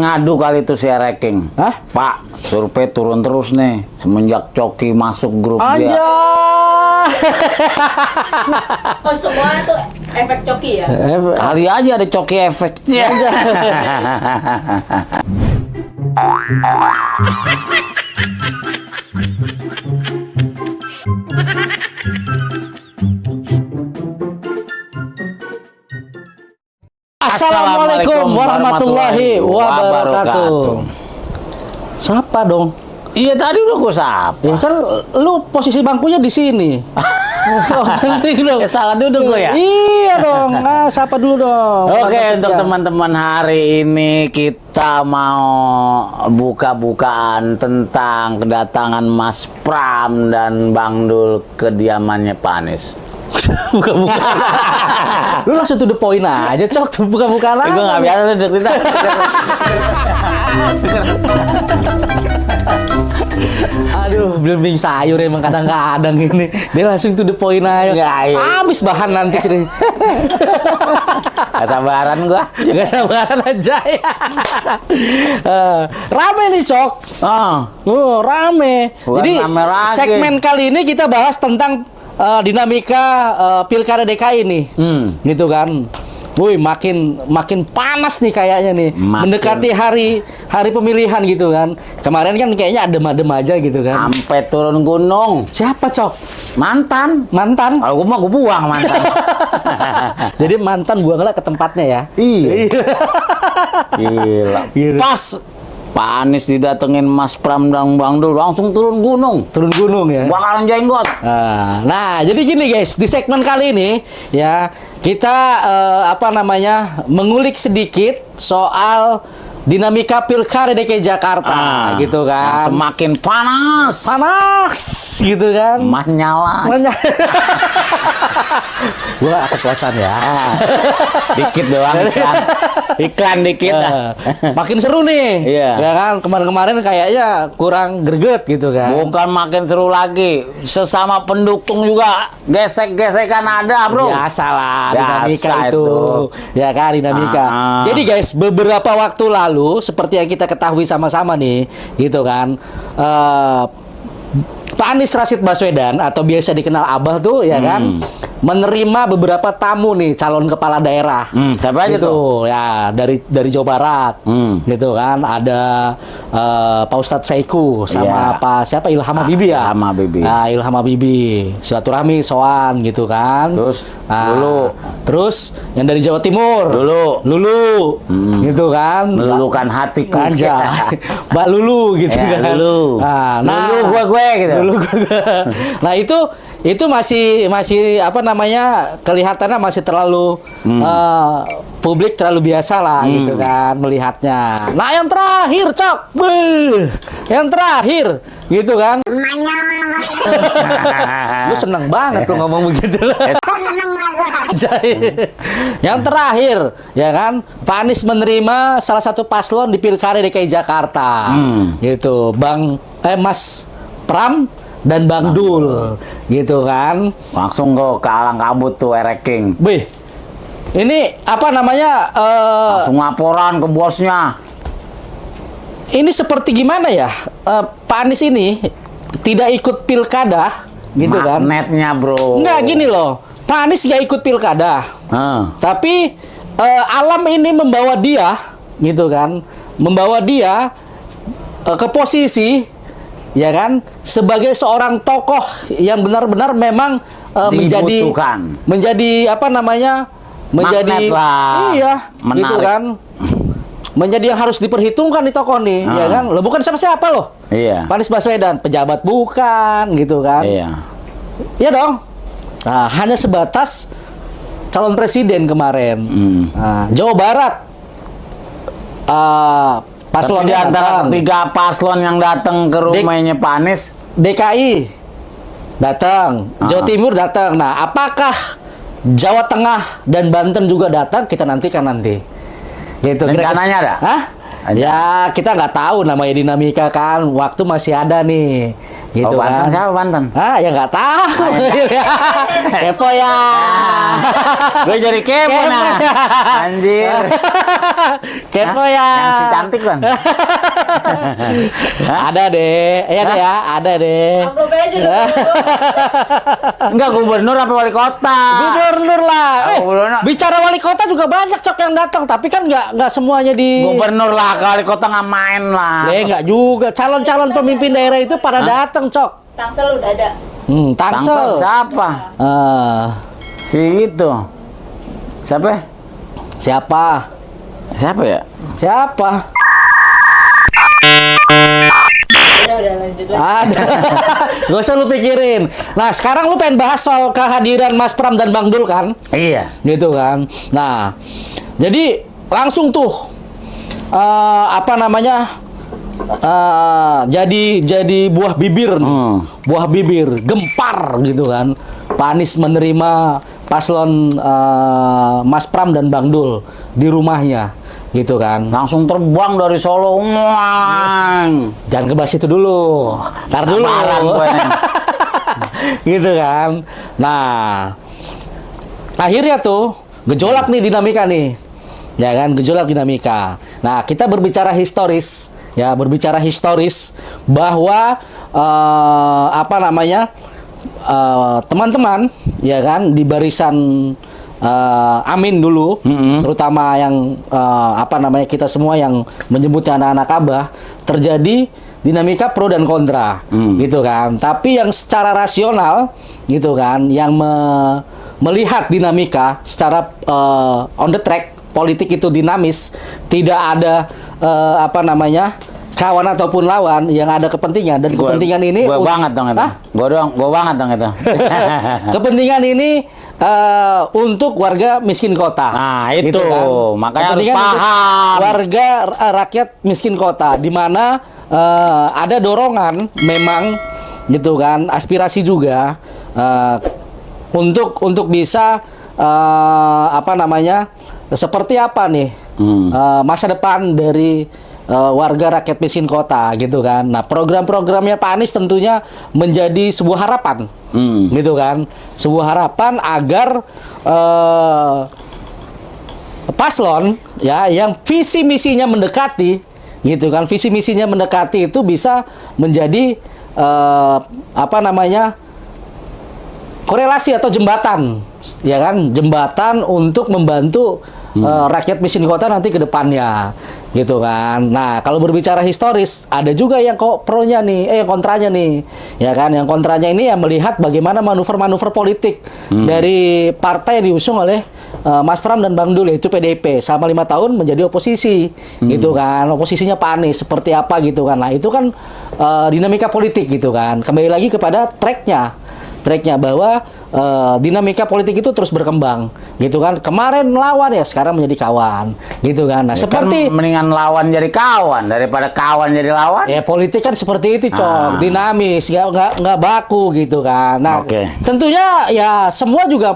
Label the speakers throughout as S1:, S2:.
S1: Ngadu kali itu si Ereking.
S2: Hah?
S1: Pak, survei turun terus nih semenjak Coki masuk grup
S2: Aja.
S1: dia.
S3: Oh, semua itu efek Coki ya?
S1: Kali aja ada Coki efeknya.
S2: Assalamualaikum warahmatullahi wabarakatuh. Siapa dong?
S1: Iya tadi udah gue sapa.
S2: Ya kan lu posisi bangkunya di sini. Oh, penting dong.
S1: Salah duduk gue ya?
S2: Iya dong. Siapa dulu dong?
S1: Oke,
S2: Mantap
S1: untuk
S2: kerja.
S1: teman-teman hari ini kita mau buka-bukaan tentang kedatangan Mas Pram dan Bang Dul ke kediamannya Pak Anies.
S2: Buka-buka. Lu langsung to the point aja, Cok. Tuh buka-buka lah.
S1: Gue nggak biasa duduk kita.
S2: Aduh, belimbing sayur emang kadang-kadang ini. Dia langsung to the point aja.
S1: Nggak, iya.
S2: Habis bahan nanti cerita.
S1: Gak sabaran gua.
S2: Gak sabaran aja ya. Rame nih, Cok.
S1: Oh,
S2: Rame.
S1: Bukan
S2: Jadi
S1: rame lagi.
S2: segmen kali ini kita bahas tentang dinamika Pilkada DKI nih. Gitu kan. Wih, makin panas nih kayaknya nih. Mendekati hari pemilihan gitu kan. Kemarin kan kayaknya adem-adem aja gitu kan.
S1: sampai turun gunung.
S2: Siapa, Cok?
S1: Mantan.
S2: Mantan.
S1: Kalau gua mah gua buang mantan.
S2: Jadi mantan buanglah ke tempatnya ya.
S1: Iya. Gila. Pas Pak Anies didatengin Mas Pram dan Bang Dul langsung turun gunung.
S2: Turun gunung ya.
S1: Bakalan jenggot.
S2: Nah, jadi gini guys, di segmen kali ini ya kita mengulik sedikit soal dinamika Pilkada DKI Jakarta gitu kan.
S1: Semakin panas.
S2: Panas gitu kan.
S1: Nyala.
S2: Gua kepuasan ya.
S1: Dikit doang iklan. Iklan dikit.
S2: Makin seru nih.
S1: Iya.
S2: Ya kan, kemarin-kemarin kayaknya kurang greget gitu kan.
S1: Bukan makin seru lagi. Sesama pendukung juga gesek-gesekan ada, Bro.
S2: Biasalah dinamika
S1: Biasa
S2: itu. Ya kan, dinamika. Jadi guys, beberapa waktu lalu seperti yang kita ketahui sama-sama nih, gitu kan. Pak Anies Rashid Baswedan atau biasa dikenal Abah tuh ya kan menerima beberapa tamu nih calon kepala daerah.
S1: Siapa aja
S2: gitu,
S1: tuh?
S2: ya dari Jawa Barat. Gitu kan ada Pak Ustadz Saiku sama Pak siapa Ilham Habibie ya.
S1: Ilham Habibie.
S2: Nah, Ilham Habibie silaturahmi soan gitu kan.
S1: Terus
S2: Lulu. Terus yang dari Jawa Timur. Lulu. Gitu kan.
S1: Melulukan hatiku.
S2: Anjay. Mbak Lulu gitu
S1: Ya,
S2: kan.
S1: Lulu.
S2: Nah,
S1: gue gitu.
S2: Lulu nah, itu masih kelihatannya masih terlalu publik terlalu biasa lah gitu kan melihatnya. Nah, yang terakhir, Cok. Yang terakhir gitu kan. Lu seneng banget lu ngomong begitu. Yang terakhir, ya kan, Pak Anies menerima salah satu paslon di Pilkada DKI Jakarta, gitu, Mas Pram dan Bang Dul, gitu kan.
S1: Langsung ke alang kabut tuh Ereking.
S2: Bih, ini
S1: langsung laporan ke bosnya.
S2: Ini seperti gimana ya? Pak Anies ini tidak ikut pilkada, gitu kan?
S1: Magnetnya, Bro.
S2: Enggak, gini loh. Pak Anies nggak ikut pilkada. Tapi alam ini membawa dia, gitu kan? Membawa dia ke posisi, ya kan? Sebagai seorang tokoh yang benar-benar memang menjadi
S1: Magnet lah.
S2: iya,
S1: Menarik.
S2: gitu kan? Menjadi yang harus diperhitungkan di tokoh nih, ya kan? Lo bukan siapa-siapa loh.
S1: Iya.
S2: Pak Anies Baswedan, pejabat bukan, gitu kan?
S1: Iya.
S2: Iya dong. Nah, hanya sebatas calon presiden kemarin. Nah, Jawa Barat, paslon
S1: Tapi di antara tiga paslon yang datang ke rumahnya Pak Anies,
S2: DKI datang, Jawa Timur datang. Nah, apakah Jawa Tengah dan Banten juga datang? Kita nantikan nanti. Gitu.
S1: rencananya ada?
S2: Hah? Ya kita nggak tahu namanya dinamika kan, waktu masih ada nih, gitu
S1: Banten
S2: kan.
S1: siapa Banten?
S2: Ya nggak tahu. Kepo ya.
S1: Gue jadi kepo nah. Anjir.
S2: Kepo
S1: Hah?
S2: ya.
S1: Yang si cantik kan?
S2: Ada deh, ada deh.
S3: Amplop aja dulu.
S1: Enggak, gubernur apa wali kota?
S2: Gubernur lah.
S1: Gubernur.
S2: Bicara wali kota juga banyak Cok yang datang, tapi kan nggak semuanya di.
S1: Gubernur lah, wali kota nggak main lah.
S2: Nggak juga. Calon-calon pemimpin daerah itu pada datang Cok.
S3: Tangsel udah ada.
S1: Tangsel
S2: Tangsel.
S1: siapa? Si itu. Siapa?
S2: Siapa?
S1: Siapa ya?
S2: Siapa?
S3: Udah lanjut lagi.
S2: Ada. Gak usah lu pikirin. Nah, sekarang lu pengen bahas soal kehadiran Mas Pram dan Bang Dul kan?
S1: Iya.
S2: Gitu kan. Nah, jadi langsung tuh apa namanya? Jadi buah bibir nih. Buah bibir gempar gitu kan. Pak Anies menerima paslon Mas Pram dan Bang Dul di rumahnya gitu kan.
S1: Langsung terbang dari Solo. Nguang.
S2: Jangan kebahas itu dulu. Ntar dulu.
S1: Sabaran gue nih.
S2: Gitu kan. Nah, akhirnya tuh gejolak nih dinamika nih. Ya kan, gejolak dinamika. Nah, kita berbicara historis, ya, berbicara historis bahwa apa namanya? Teman-teman, ya kan, di barisan Amin dulu, terutama yang apa namanya, kita semua yang menyebutnya anak-anak Abah, terjadi dinamika pro dan kontra, gitu kan. Tapi yang secara rasional, gitu kan, yang melihat dinamika secara on the track, politik itu dinamis, tidak ada apa namanya, kawan ataupun lawan, yang ada kepentingan, dan kepentingan ini
S1: gue banget dong itu. Gue banget dong itu.
S2: Kepentingan ini untuk warga miskin kota.
S1: Nah, itu.
S2: Gitu kan.
S1: Makanya harus
S2: Kepentingan untuk
S1: paham.
S2: warga rakyat miskin kota, di mana ada dorongan memang, gitu kan, aspirasi juga untuk bisa apa namanya, seperti apa nih masa depan dari warga rakyat miskin kota, gitu kan. Nah, program-programnya Pak Anies tentunya menjadi sebuah harapan, gitu kan, sebuah harapan agar paslon, ya, yang visi misinya mendekati, gitu kan, visi misinya mendekati itu bisa menjadi apa namanya, korelasi atau jembatan, ya kan, jembatan untuk membantu rakyat miskin kota nanti ke depannya, gitu kan. Nah, kalau berbicara historis, ada juga yang pronya nih, yang kontranya nih, ya kan. Yang kontranya ini yang melihat bagaimana manuver-manuver politik dari partai yang diusung oleh Mas Pram dan Bang Dul, yaitu PDIP, selama 5 tahun menjadi oposisi, gitu kan. Oposisinya Pak Anies seperti apa, gitu kan. Nah, itu kan dinamika politik, gitu kan. Kembali lagi kepada tracknya bahwa dinamika politik itu terus berkembang, gitu kan. Kemarin lawan, ya sekarang menjadi kawan, gitu kan. Nah,
S1: Ya
S2: seperti
S1: kan mendingan lawan jadi kawan daripada kawan jadi lawan.
S2: ya, politik kan seperti itu, Cok. Dinamis, nggak baku, gitu kan. Nah, tentunya ya semua juga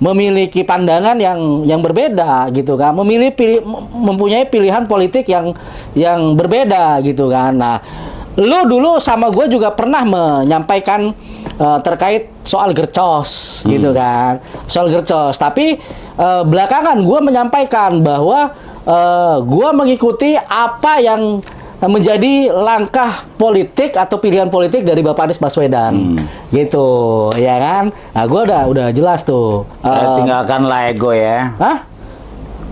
S2: memiliki pandangan yang berbeda, gitu kan. Mempunyai pilihan politik yang berbeda, gitu kan. Nah, lu dulu sama gue juga pernah menyampaikan terkait soal gercos, gitu kan, soal gercos. Tapi belakangan gue menyampaikan bahwa gue mengikuti apa yang menjadi langkah politik atau pilihan politik dari Bapak Anies Baswedan, gitu, ya kan. Nah, gue udah jelas tuh.
S1: Tinggalkanlah ego ya.
S2: Hah?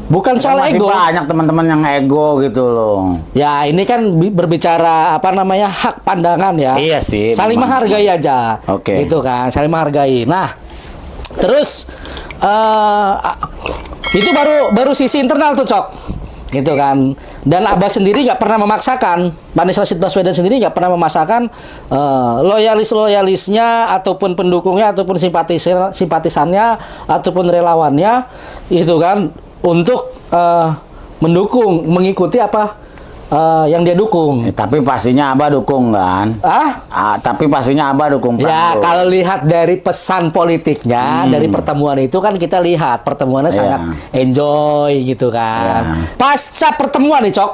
S2: Bukan soal
S1: masih
S2: ego.
S1: banyak teman-teman yang ego gitu loh.
S2: Ya, ini kan berbicara apa namanya, hak pandangan ya.
S1: Iya sih.
S2: Saling menghargai aja.
S1: Oke.
S2: Gitu kan, saling menghargai. Nah, terus itu baru sisi internal tuh, Cok. Gitu kan. Dan Abah sendiri nggak pernah memaksakan, Pak Anies Rashid Baswedan sendiri nggak pernah memaksakan loyalis-loyalisnya ataupun pendukungnya ataupun simpatisannya ataupun relawannya, itu kan, untuk mengikuti apa yang dia dukung.
S1: Tapi pastinya Abah dukung kan? Tapi pastinya Abah dukung Pram
S2: Ya,
S1: Dul.
S2: kalau lihat dari pesan politiknya, dari pertemuan itu kan kita lihat pertemuannya sangat enjoy gitu kan. Pasca pertemuan nih, Cok.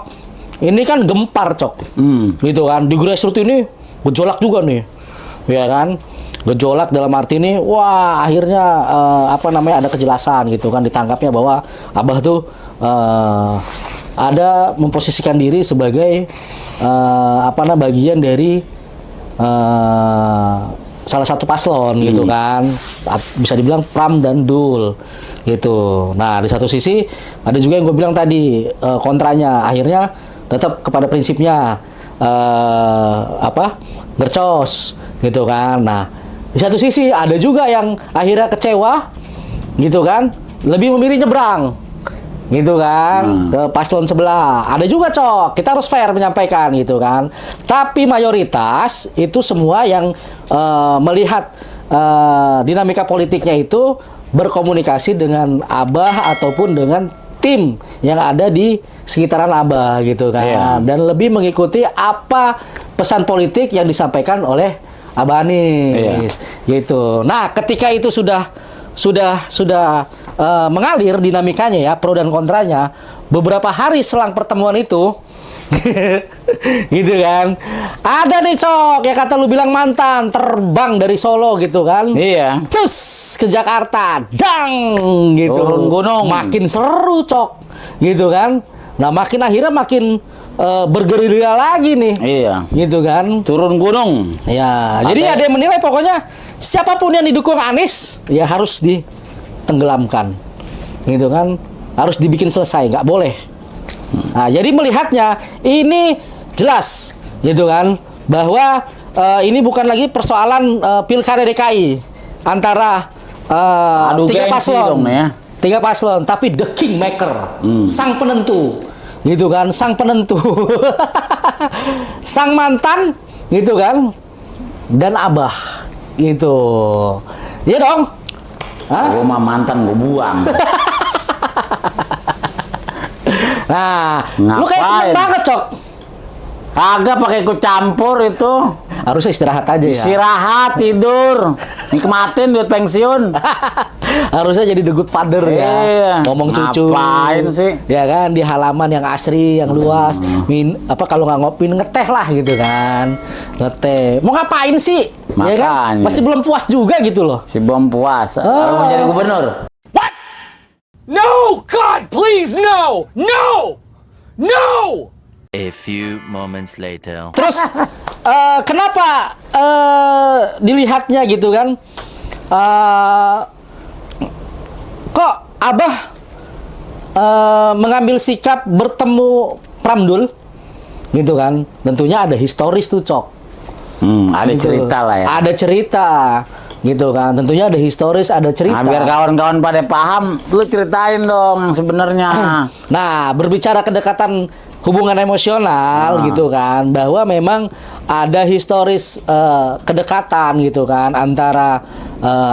S2: Ini kan gempar, Cok. Gitu kan. Di grassroots ini gejolak juga nih. Ya kan? Gejolak dalam arti ini, wah akhirnya ada kejelasan gitu kan, ditangkapnya bahwa Abah tuh ada memposisikan diri sebagai bagian dari salah satu paslon gitu kan, bisa dibilang Pram dan Dul gitu. Nah di satu sisi ada juga yang gue bilang tadi kontranya, akhirnya tetap kepada prinsipnya gercos gitu kan. Nah di satu sisi ada juga yang akhirnya kecewa gitu kan, lebih memilih nyebrang gitu kan ke paslon sebelah. Ada juga, Cok, kita harus fair menyampaikan gitu kan. Tapi mayoritas itu semua yang melihat dinamika politiknya itu berkomunikasi dengan Abah ataupun dengan tim yang ada di sekitaran Abah gitu kan, dan lebih mengikuti apa pesan politik yang disampaikan oleh Abah Anies gitu. Nah, ketika itu sudah mengalir dinamikanya ya, pro dan kontranya, beberapa hari selang pertemuan itu gitu kan, ada nih, Cok, ya kata lu bilang mantan terbang dari Solo gitu kan, cus ke Jakarta, dang gitu,
S1: turun gunung,
S2: makin seru, Cok, gitu kan. Nah akhirnya makin bergerilya lagi nih, gitu kan,
S1: turun gunung.
S2: Ya, jadi ada yang menilai pokoknya siapapun yang didukung Anies ya harus ditenggelamkan, gitu kan, harus dibikin selesai, nggak boleh. Nah, jadi melihatnya ini jelas, gitu kan, bahwa ini bukan lagi persoalan pilkada DKI antara tiga paslon, tapi the kingmaker, sang penentu. Gitu kan, sang penentu, sang mantan, gitu kan, dan Abah, gitu, iya dong.
S1: Gue mah mantan gue buang.
S2: Nah, lu kayak seneng banget, Cok.
S1: Agak pakai ikut campur itu.
S2: Harusnya istirahat aja ya.
S1: Istirahat, tidur, nikmatin duit pensiun.
S2: Harusnya jadi the good father ya. Ngomong cucu.
S1: Ngapain sih?
S2: Ya kan, di halaman yang asri, yang luas. Kalau nggak ngopi, ngeteh lah gitu kan. Ngeteh. Mau ngapain sih? Ya kan? Masih belum puas juga gitu loh.
S1: Si belum puas. Kalau mau jadi gubernur.
S4: What? No, God, please, no! No! No!
S5: A few moments later.
S2: Terus kenapa dilihatnya gitu kan? Kok Abah mengambil sikap bertemu Pram Dul, gitu kan? Tentunya ada historis tuh, Cok.
S1: Ada
S2: gitu.
S1: Cerita lah ya.
S2: Ada cerita, gitu kan? Tentunya ada historis, ada cerita.
S1: Nah, biar kawan-kawan pada paham, lu ceritain dong yang sebenarnya.
S2: Nah, berbicara kedekatan hubungan emosional gitu kan, bahwa memang ada historis kedekatan gitu kan antara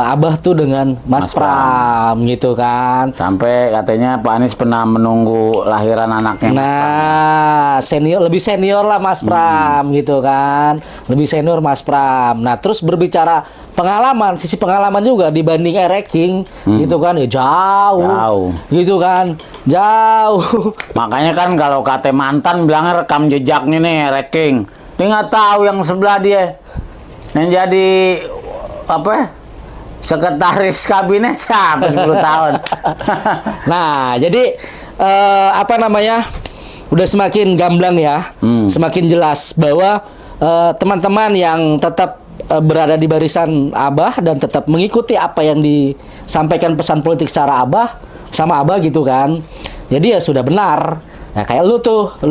S2: Abah tuh dengan Mas Pram gitu kan.
S1: Sampai katanya Pak Anies pernah menunggu lahiran anaknya.
S2: Nah, lebih senior lah Mas Pram gitu kan. Lebih senior Mas Pram. Nah, terus berbicara pengalaman, sisi pengalaman juga dibanding ranking gitu kan, ya jauh. Gitu kan. Jauh.
S1: Makanya kan kalau kata mantan bilangnya rekam jejaknya nih ranking. Dia nggak tahu yang sebelah dia yang jadi sekretaris kabinet siapa 10 tahun.
S2: Nah, jadi udah semakin gamblang ya, semakin jelas bahwa teman-teman yang tetap berada di barisan Abah dan tetap mengikuti apa yang disampaikan pesan politik secara sama Abah gitu kan. Jadi ya sudah benar. Nah, kayak lu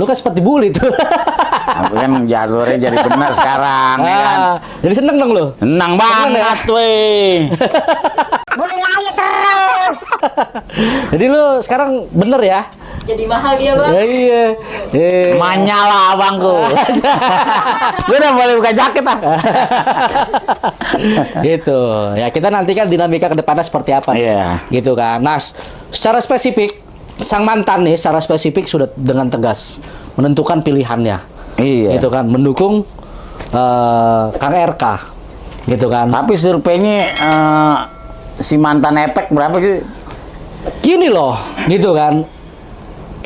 S2: kan sempat dibully tuh.
S1: Tapi kan jalurnya jadi benar sekarang ya kan.
S2: Jadi seneng dong lu.
S1: Senang banget weh.
S3: Bully aja terus.
S2: Jadi lu sekarang bener ya.
S3: Jadi mahal dia, Bang.
S2: Iya.
S1: Manyala abangku. Gue udah boleh buka jaket ah.
S2: Gitu. Ya kita nantikan dinamika ke depannya seperti apa.
S1: Iya.
S2: Gitu kan. Nah, secara spesifik sang mantan nih secara spesifik sudah dengan tegas menentukan pilihannya.
S1: Iya.
S2: Gitu kan, mendukung Kang RK. Gitu kan.
S1: Tapi surveinya si mantan efek berapa gitu?
S2: Gini loh, gitu kan.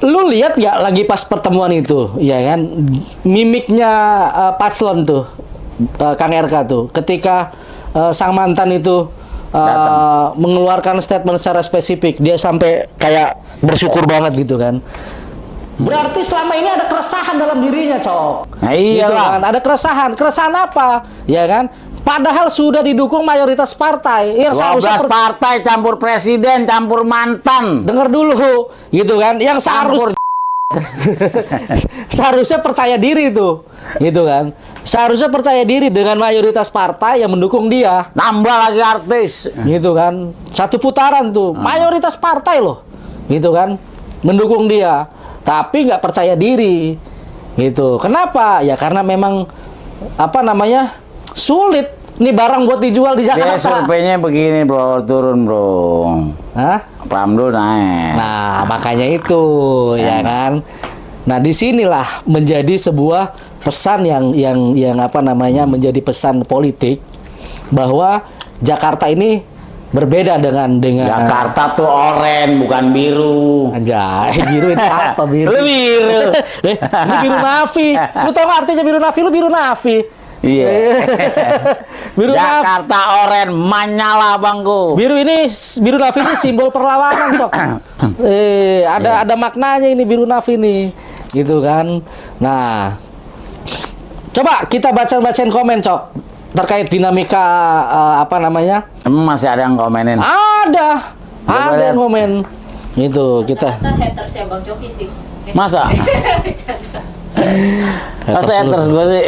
S2: Lu lihat nggak lagi pas pertemuan itu, ya kan? Mimiknya paslon tuh, Kang RK tuh, ketika sang mantan itu mengeluarkan statement secara spesifik, dia sampai kayak bersyukur banget gitu kan. Berarti selama ini ada keresahan dalam dirinya, Cok.
S1: Nah,
S2: Gitu
S1: iyalah.
S2: kan? Ada keresahan. Keresahan apa? Ya kan? Padahal sudah didukung mayoritas partai yang
S1: 12
S2: seharusnya
S1: partai campur presiden, campur mantan.
S2: dengar dulu, gitu kan? Yang seharusnya percaya diri tuh, gitu kan? Seharusnya percaya diri dengan mayoritas partai yang mendukung dia,
S1: Nambah lagi artis.
S2: gitu kan? Satu putaran tuh, mayoritas partai loh, gitu kan? Mendukung dia, tapi nggak percaya diri, gitu. Kenapa? Ya karena memang apa namanya sulit nih barang buat dijual di
S1: Dia
S2: Jakarta.
S1: surveinya begini bro, turun bro.
S2: Hah?
S1: Pramdul naik.
S2: Nah, makanya itu, ya kan. Nah, disinilah menjadi sebuah pesan yang apa namanya menjadi pesan politik bahwa Jakarta ini berbeda dengan
S1: Jakarta tuh oren bukan biru.
S2: Anjay, biru itu apa biru?
S1: Lu biru.
S2: Lu biru nafi. Lu tau gak artinya biru nafi? Lu biru nafi.
S1: Iya.
S2: Biru nafi.
S1: Jakarta oren menyala bangku.
S2: Biru nafi ini simbol perlawanan, Sok. Ada maknanya ini biru nafi nih, gitu kan. Nah, coba kita bacain komen, Cok, terkait dinamika apa namanya?
S1: Emang masih ada yang komenin?
S2: Ada
S1: lihat.
S2: yang komen. Itu kita.
S3: Kita haters ya Bang Coki sih.
S1: Masa? Masa haters gue sih.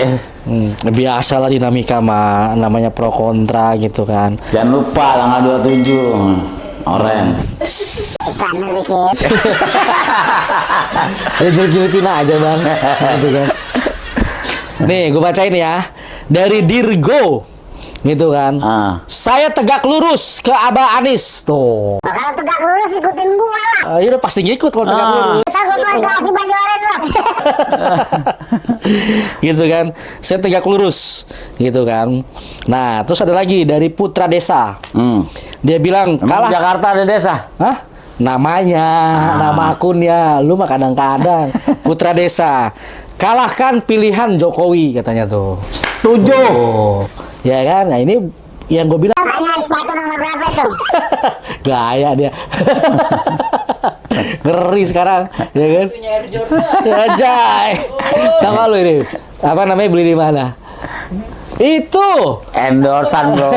S2: Biasa lah dinamika mah, namanya pro kontra gitu kan.
S1: Jangan lupa tanggal 27 oren.
S3: Sana dikit.
S2: Ya jelek-jelekin aja bang, gitu kan. Nih, gue bacain ya dari Dirgo, gitu kan. Saya tegak lurus ke Abah Anis tuh.
S3: Kalau tegak lurus ikutin gua lah.
S2: Iya udah pasti ngikut kalau tegak lurus.
S3: Bisa gua kasih baju oren lah.
S2: Gitu kan, saya tegak lurus, gitu kan. Nah, terus ada lagi dari Putra Desa. Dia bilang
S1: Emang
S2: kalah.
S1: Jakarta ada desa?
S2: Hah? Namanya, nama akunnya, lu mah kadang-kadang. Putra Desa, kalahkan pilihan Jokowi katanya tuh.
S1: Setuju.
S2: Oh, ya kan? Nah ini yang gue bilang.
S3: Tanya sepatu nomor berapa tuh?
S2: Gaya dia. Ngeri sekarang, ya kan?
S3: Punya Air Jordan.
S2: Ya Jay. Tahu nggak lu ini? Apa namanya, beli di mana? Itu
S1: Endorsan bro.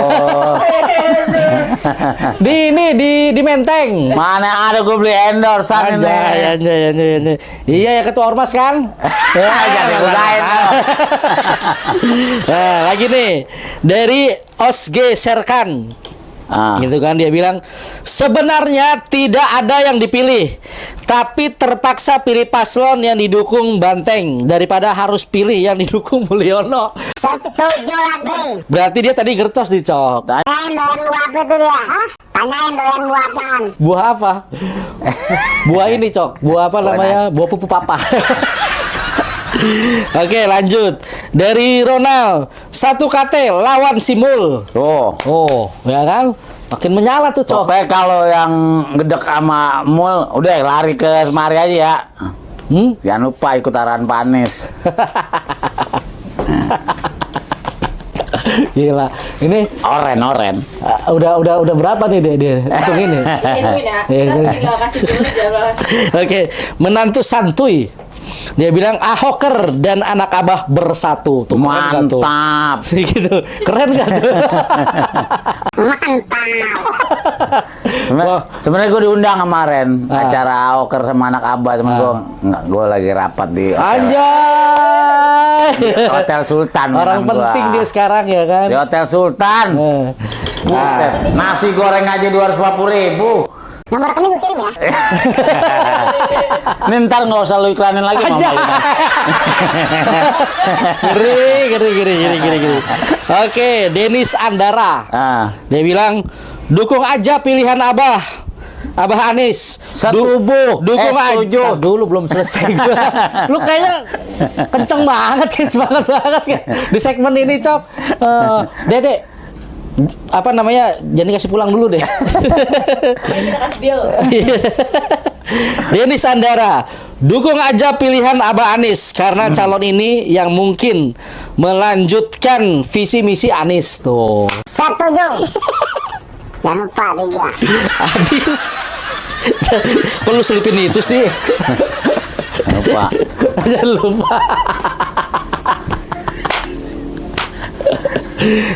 S2: di Menteng.
S1: Mana ada gue beli endorsan ini.
S2: Anjay. Iya ya, ketua ormas kan?
S1: Jangan udahin.
S2: Nah, lagi nih dari Osge Serkan. Gitu kan, dia bilang sebenarnya tidak ada yang dipilih, tapi terpaksa pilih paslon yang didukung Banteng daripada harus pilih yang didukung Mulyono.
S3: Setuju lagi.
S2: Berarti dia tadi gercos dicok.
S3: Tanyain doyan gua apa tuh dia? Hah? Tanyain doyan gua apaan?
S2: Buah apa? Buah ini, Cok. Buah apa namanya? Buah pupu papa. Oke, lanjut. Dari Ronald, 1 KT lawan Simul. Oh, ya kan? Makin menyala tuh, Cok.
S1: Pokoknya kalau yang gedek sama mul, udah lari ke semari aja ya. Jangan lupa ikut arahan Panis.
S2: Gila. Ini
S1: Oren.
S2: udah berapa nih dia? Hitung ini.
S3: Ituin ya.
S2: Iya,
S3: Kita
S2: iya.
S3: tinggal kasih dulu jalan.
S2: Oke, menantu santuy. Dia bilang Ahoker dan anak abah bersatu. Tuh, keren nggak tuh?
S1: Mantap.
S2: Gitu. Keren nggak tuh?
S3: Mantap.
S1: Sebenarnya gue diundang kemarin acara Oker sama anak Abah, sama gue lagi rapat di
S2: Anjay.
S1: Hotel Sultan.
S2: Orang
S1: memang
S2: penting
S1: gua.
S2: dia sekarang ya kan.
S1: Di Hotel Sultan. Buset, nasi goreng aja 250.000.
S3: Nomor rekening gue kirim ya.
S1: Ini ntar nggak usah lu iklanin lagi Mama.
S2: Geri. Oke, Denis Andara. Dia bilang, dukung aja pilihan Abah. Abah Anies.
S1: Setuju.
S2: Dukung aja.
S1: Setuju.
S2: Nah, dulu belum selesai. Lu kayaknya kenceng banget kan, semangat banget kan di segmen ini, Cok. Dede, apa namanya? Jangan dikasih pulang dulu deh.
S6: Kita kasih bill.
S2: Denny Sandara, dukung aja pilihan Abah Anies karena calon ini yang mungkin melanjutkan visi misi Anies tuh.
S3: Setuju. Jangan lupa 3.
S2: Habis. Perlu selipin itu sih.
S1: Lupa.
S2: Jangan lupa.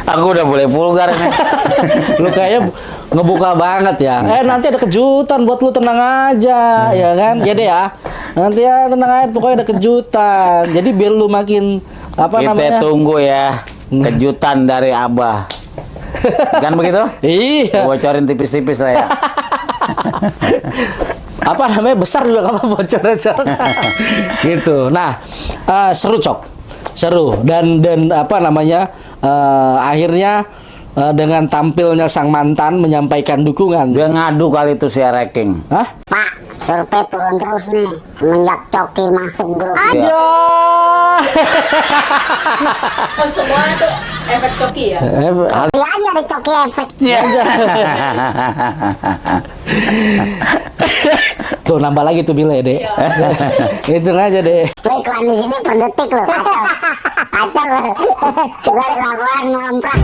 S1: Aku udah boleh vulgar nih.
S2: Lu kayaknya ngebuka banget ya. Nanti ada kejutan buat lu, tenang aja, ya kan? Ya deh ya. Nanti ya tenang aja, pokoknya ada kejutan. Jadi biar lu makin apa
S1: Kita
S2: namanya?
S1: tunggu ya kejutan dari Abah. Kan begitu?
S2: Iya.
S1: Bocorin tipis-tipis lah ya.
S2: Apa namanya, besar juga nggak apa bocoran gitu. Nah, seru, Cok, seru dan apa namanya, akhirnya dengan tampilnya sang mantan menyampaikan dukungan.
S1: Dia ngadu kali itu si ranking.
S2: Hah?
S3: Pak, survei turun terus nih semenjak Coki masuk grup.
S2: Aja.
S6: Oh, semua itu efek Coki ya?
S3: Kali aja ada Coki efek.
S2: Tuh nambah lagi tuh bila ya, Dek. Hitung aja, Dek.
S3: Lo iklan di sini per detik lo. Kacau lo. Gue ada laporan ngomprak.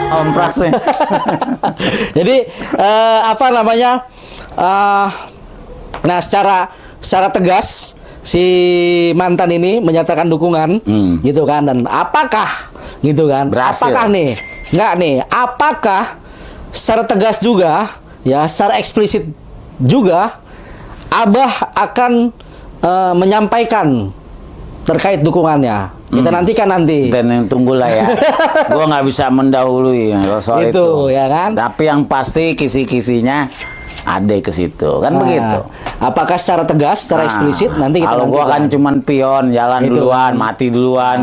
S1: Ompras nih.
S2: Jadi apa namanya? Nah, secara tegas si mantan ini menyatakan dukungan, gitu kan? Dan apakah, gitu kan?
S1: Berhasil.
S2: Apakah nih? Enggak nih. Apakah secara tegas juga, ya, secara eksplisit juga, Abah akan menyampaikan terkait dukungannya? Kita nantikan nanti.
S1: Dan yang tunggulah ya. Gua nggak bisa mendahului kalau soal itu.
S2: Ya kan?
S1: Tapi yang pasti kisi-kisinya ada ke situ, kan begitu.
S2: Apakah secara tegas, secara eksplisit nanti kita
S1: kalau gua kan
S2: nantikan.
S1: cuman pion, jalan
S2: Itu
S1: duluan,
S2: kan.
S1: mati duluan,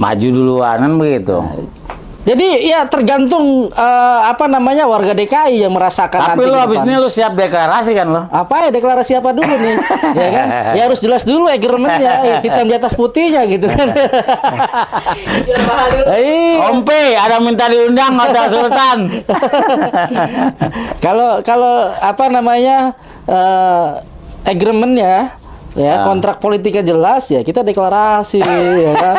S1: maju duluan, kan begitu.
S2: Jadi ya tergantung apa namanya, warga DKI yang merasakan
S1: Tapi
S2: nanti
S1: lu
S2: ke
S1: habis
S2: depan.
S1: ini lu siap deklarasi kan lo?
S2: Apa ya, deklarasi apa dulu nih? Ya kan? Ya harus jelas dulu agreement-nya, hitam di atas putihnya gitu kan.
S6: Jual mahal dulu.
S1: Ompe, ada minta diundang Hotel Sultan.
S2: Kalau apa namanya, agreement-nya, ya, kontrak politiknya jelas, ya kita deklarasi, ya kan.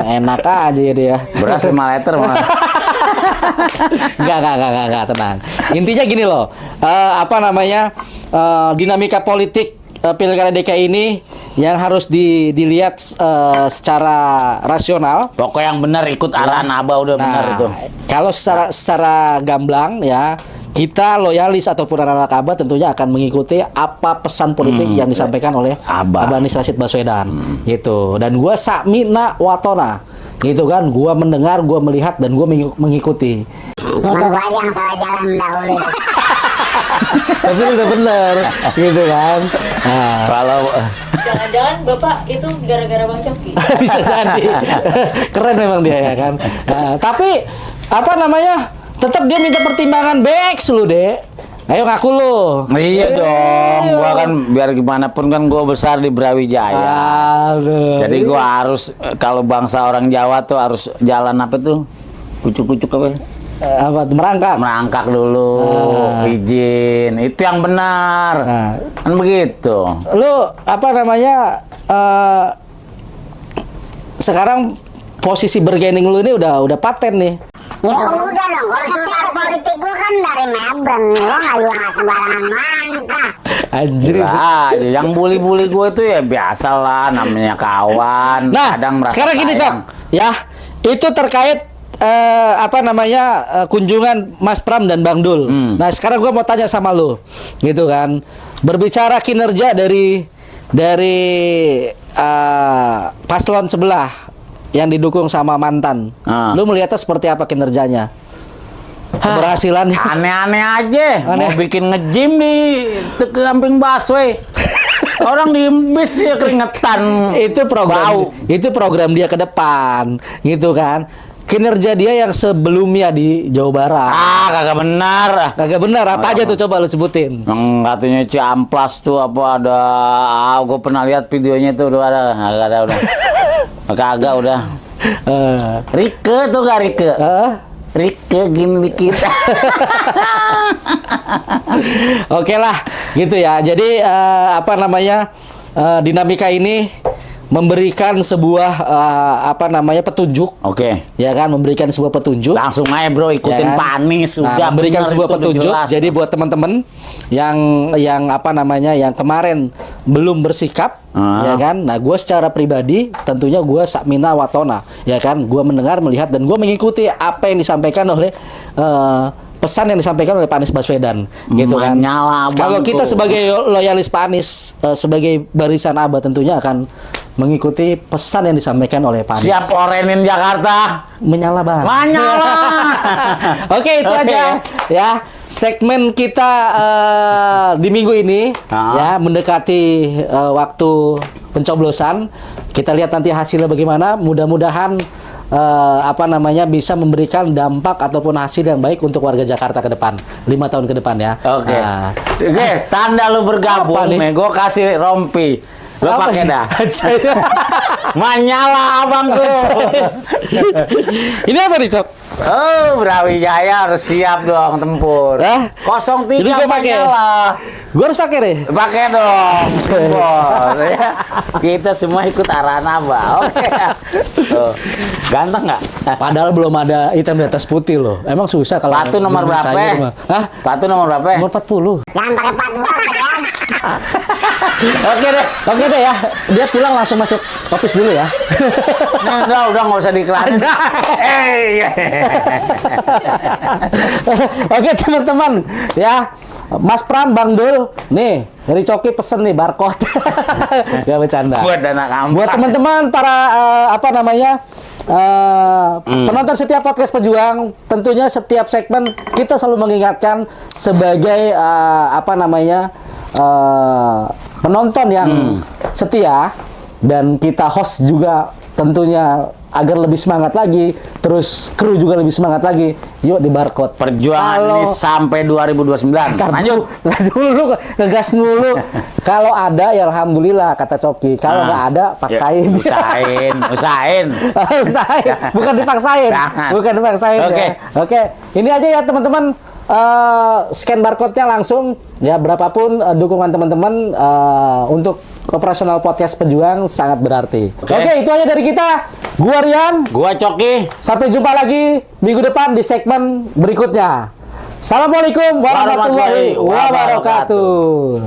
S2: Enak aja ya dia.
S1: Beras 5 liter malah.
S2: Enggak, tenang. Intinya gini loh, apa namanya, dinamika politik Pilkada DKI ini yang harus dilihat secara rasional.
S1: Pokoknya yang benar ikut arahan Abah udah benar itu.
S2: Kalau secara gamblang ya, kita loyalis ataupun anak-anak Abah tentunya akan mengikuti apa pesan politik yang disampaikan oleh
S1: Abah.
S2: Anies Rashid Baswedan, gitu. Dan gua sakmina watona, gitu kan. Gua mendengar, gua melihat, dan gua mengikuti.
S3: Cuma gue aja yang salah jalan dahulu.
S2: Tapi udah bener, gitu kan. Nah,
S1: Kalau
S6: Jangan-jangan Bapak itu gara-gara Bang Coki.
S2: bisa jadi. Keren memang dia, ya kan. Nah, tapi apa namanya, tetap dia minta pertimbangan BX lu, Dek. Ayo ngaku lu.
S1: iya dong, gua kan biar gimana pun kan gua besar di Brawijaya.
S2: Aduh.
S1: Jadi gua harus kalau bangsa orang Jawa tuh harus jalan apa tuh? Kucuk-kucuk apa?
S2: Apa tuh, merangkak?
S1: Merangkak dulu, izin. Itu yang benar.
S2: Nah.
S1: Kan begitu.
S2: Lu apa namanya, sekarang posisi bergening lu ini udah paten nih.
S3: Ya udah dong, kalau secara politik gue kan dari Melbourne. Lo nggak sembarangan mangkah.
S2: Anjir.
S1: Lah, yang bully-bully gue tuh ya biasalah, namanya kawan.
S2: Nah,
S1: kadang merasa
S2: sekarang gini, Cok.
S1: sayang.
S2: Ya, itu terkait apa namanya, kunjungan Mas Pram dan Bang Dul. Nah, sekarang gua mau tanya sama lu, gitu kan. Berbicara kinerja dari paslon sebelah yang didukung sama mantan. Lu melihatnya seperti apa kinerjanya? Keberhasilan
S1: Aneh-aneh aja.
S2: Aneh.
S1: Mau bikin nge-gym di samping busway. Orang di bis ya keringetan.
S2: itu program
S1: Bau.
S2: itu program dia ke depan, gitu kan. kinerja dia yang sebelumnya di Jawa Barat.
S1: Kagak benar.
S2: Kagak benar, apa aja tuh coba lu sebutin.
S1: Yang katanya Ciamplas tuh apa ada, gue pernah lihat videonya tuh udah ada udah. Kagak udah. Rike tuh gak Rike? Rike gini kita.
S2: Oke lah, gitu ya. Jadi apa namanya, dinamika ini memberikan sebuah petunjuk.
S1: Oke.
S2: Ya kan, memberikan sebuah petunjuk.
S1: Langsung aja bro, ikutin
S2: Ya kan?
S1: Pak Anies.
S2: Nah,
S1: Udah
S2: memberikan
S1: bener
S2: sebuah
S1: itu, udah
S2: petunjuk.
S1: jelas.
S2: Jadi buat teman-teman yang apa namanya, yang kemarin belum bersikap, ya kan. Nah, gue secara pribadi tentunya gue sakmina watona, ya kan. Gue mendengar, melihat, dan gue mengikuti apa yang disampaikan oleh pesan yang disampaikan oleh Pak Anies Baswedan, gitu kan.
S1: Menyala
S2: Kalau
S1: abang
S2: kita
S1: tuh.
S2: sebagai loyalis Pak Anies, sebagai barisan ABA tentunya akan mengikuti pesan yang disampaikan oleh Pak Anies.
S1: Siap orenin Jakarta.
S2: Menyala bang.
S1: Menyala.
S2: Oke, itu
S1: Oke.
S2: aja ya segmen kita di minggu ini, ya mendekati waktu pencoblosan. Kita lihat nanti hasilnya bagaimana. Mudah-mudahan bisa memberikan dampak ataupun hasil yang baik untuk warga Jakarta ke depan, 5 tahun ke depan ya.
S1: Oke.
S2: Nah,
S1: Oke, tanda lu bergabung
S2: Apa nih?
S1: nih, gue kasih rompi. Lu
S2: apa
S1: pakai
S2: nih?
S1: dah. Menyala abang tuh.
S2: Ini apa nih, Cok?
S1: Oh, Brawijaya harus siap dong tempur. 03
S2: Jadi gua pakai.
S1: Menyala.
S2: Gue harus pakai deh.
S1: Pakai dong, tempur. Ya. Kita semua ikut arahan Abah. Oke. Tuh. Ganteng nggak?
S2: Padahal belum ada hitam di atas putih loh. Emang susah kalau
S1: Sepatu nomor
S2: berburu
S1: berapa?
S2: sayur mah. Hah?
S1: Sepatu nomor berapa?
S2: Nomor 40.
S3: Jangan pakai pat doang ya.
S1: Oke deh.
S2: Oke deh ya. Dia pulang langsung masuk office dulu ya.
S1: Nah, udah nggak usah diiklanin.
S2: Oke teman-teman ya, Mas Pram, Bang Dul, nih dari Coki pesen nih barcode. Gak bercanda.
S1: Buat dana kampanye.
S2: Buat teman-teman para penonton setiap podcast Pejuang, tentunya setiap segmen kita selalu mengingatkan sebagai penonton yang setia, dan kita host juga tentunya agar lebih semangat lagi, terus kru juga lebih semangat lagi. Yuk di barcode.
S1: Perjuangan ini sampai 2029. Lanjut.
S2: Dulu ngegas mulu. Kalau ada ya alhamdulillah kata Coki. Kalau nggak ada paksain.
S1: Usahain.
S2: Usahain. Bukan dipaksain.
S1: Jangan.
S2: Bukan dipaksain.
S1: Oke.
S2: Ya. Oke. Ini aja ya teman-teman. Scan barcode-nya langsung ya, berapapun dukungan teman-teman untuk operasional podcast Pejuang sangat berarti. Oke, itu aja dari kita. Gua Rian,
S1: Gua Coki.
S2: sampai jumpa lagi minggu depan di segmen berikutnya. Assalamualaikum warahmatullahi wabarakatuh.